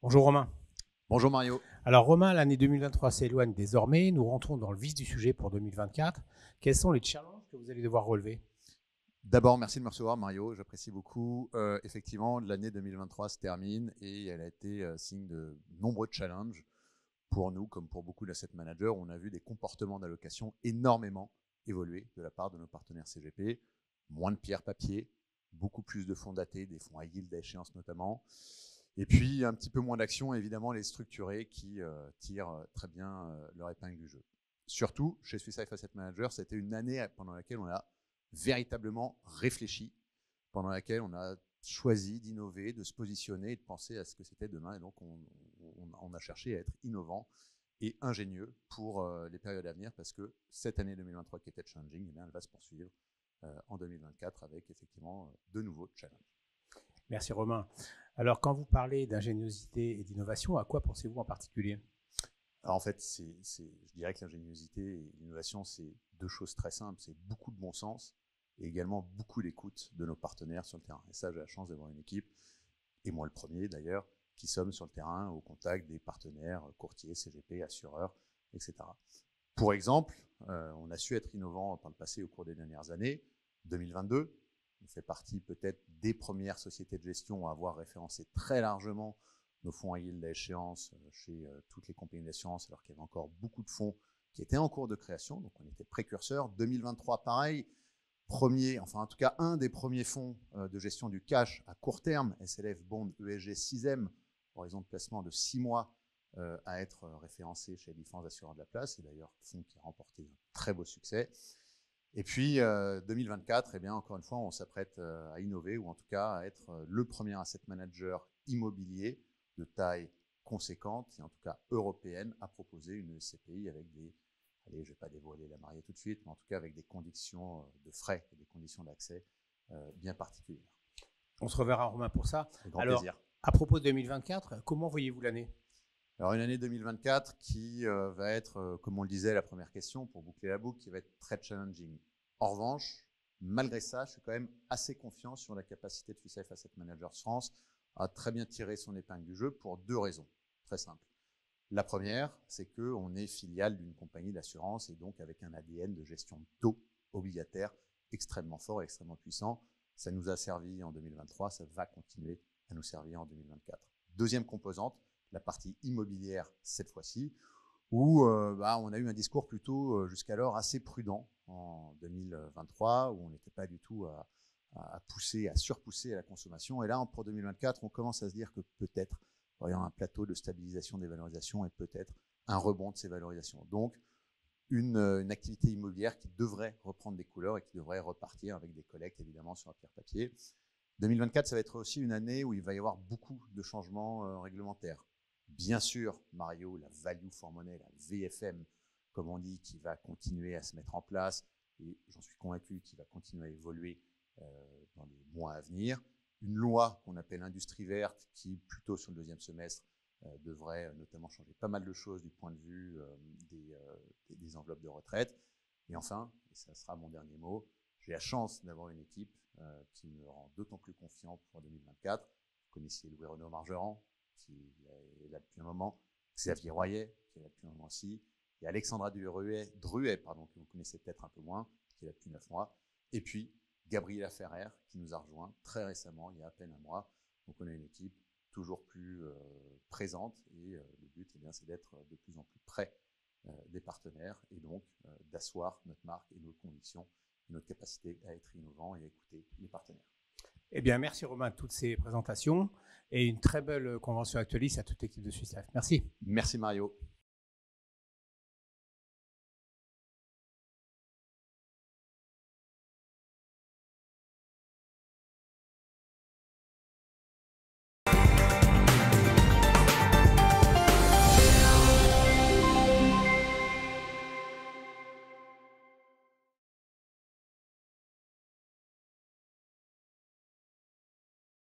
Bonjour Romain. Bonjour Mario. Alors Romain, l'année 2023 s'éloigne désormais. Nous rentrons dans le vif du sujet pour 2024. Quels sont les challenges que vous allez devoir relever? D'abord, merci de me recevoir Mario, j'apprécie beaucoup. Effectivement, l'année 2023 se termine et elle a été signe de nombreux challenges pour nous, comme pour beaucoup d'asset managers. On a vu des comportements d'allocation énormément évoluer de la part de nos partenaires CGP. Moins de pierres papier, beaucoup plus de fonds datés, des fonds high yield à échéance notamment. Et puis un petit peu moins d'actions, évidemment, les structurés qui tirent très bien leur épingle du jeu. Surtout, chez Swiss Life Asset Managers, c'était une année pendant laquelle on a véritablement réfléchi, pendant laquelle on a choisi d'innover, de se positionner et de penser à ce que c'était demain. Et donc, on a cherché à être innovant et ingénieux pour les périodes à venir, parce que cette année 2023 qui était challenging, eh bien, elle va se poursuivre en 2024 avec effectivement de nouveaux challenges. Merci Romain. Alors quand vous parlez d'ingéniosité et d'innovation, à quoi pensez-vous en particulier? Alors en fait, je dirais que l'ingéniosité et l'innovation, c'est deux choses très simples. C'est beaucoup de bon sens et également beaucoup d'écoute de nos partenaires sur le terrain. Et ça, j'ai la chance d'avoir une équipe, et moi le premier d'ailleurs, qui sommes sur le terrain au contact des partenaires courtiers, CGP, assureurs, etc. Pour exemple, on a su être innovant par le passé au cours des dernières années. 2022, on fait partie peut-être des premières sociétés de gestion à avoir référencé très largement nos fonds high yield à échéance chez toutes les compagnies d'assurance, alors qu'il y avait encore beaucoup de fonds qui étaient en cours de création, donc on était précurseurs. 2023, pareil, en tout cas un des premiers fonds de gestion du cash à court terme, SLF Bond ESG 6e, horizon de placement de 6 mois, à être référencé chez les différents assureurs de la place, et d'ailleurs fonds qui a remporté un très beau succès. Et puis 2024, eh bien, encore une fois, on s'apprête à innover, ou en tout cas à être le premier asset manager immobilier de taille conséquente, et en tout cas européenne, à proposer une SCPI avec des, allez, je ne vais pas dévoiler la mariée tout de suite, mais en tout cas avec des conditions de frais et des conditions d'accès bien particulières. On se reverra Romain pour ça. Avec grand Alors, plaisir. à propos de 2024, comment voyez-vous l'année? Alors une année 2024 qui va être, comme on le disait, la première question pour boucler la boucle, qui va être très challenging. En revanche, malgré ça, je suis quand même assez confiant sur la capacité de Swiss Life Asset Managers France à très bien tirer son épingle du jeu pour deux raisons très simples. La première, c'est qu'on est filiale d'une compagnie d'assurance et donc avec un ADN de gestion de taux obligataire extrêmement fort et extrêmement puissant. Ça nous a servi en 2023, ça va continuer à nous servir en 2024. Deuxième composante, la partie immobilière cette fois-ci, où on a eu un discours plutôt jusqu'alors assez prudent en 2023, où on n'était pas du tout à surpousser à la consommation. Et là, pour 2024, on commence à se dire que peut-être il y aura un plateau de stabilisation des valorisations et peut-être un rebond de ces valorisations. Donc, une activité immobilière qui devrait reprendre des couleurs et qui devrait repartir avec des collectes évidemment sur la pierre papier. 2024, ça va être aussi une année où il va y avoir beaucoup de changements réglementaires. Bien sûr, Mario, la value for money, la VFM, comme on dit, qui va continuer à se mettre en place, et j'en suis convaincu qu'il va continuer à évoluer dans les mois à venir. Une loi qu'on appelle industrie verte, qui plutôt sur le deuxième semestre devrait notamment changer pas mal de choses du point de vue des enveloppes de retraite. Et enfin, et ça sera mon dernier mot, j'ai la chance d'avoir une équipe qui me rend d'autant plus confiant pour 2024. Vous connaissiez Louis-Renaud Margerand, qui est là depuis un moment, Xavier Royer, qui est là depuis un moment aussi, et Alexandra Druet, que vous connaissez peut-être un peu moins, qui est là depuis 9 mois, et puis Gabriela Ferrer, qui nous a rejoint très récemment, il y a à peine un mois. Donc on a une équipe toujours plus présente, et le but, eh bien, c'est d'être de plus en plus près des partenaires, et donc d'asseoir notre marque et nos convictions, et notre capacité à être innovant et à écouter les partenaires. Eh bien, merci Romain de toutes ces présentations et une très belle convention actualiste à toute l'équipe de Swiss Life. Merci. Merci Mario.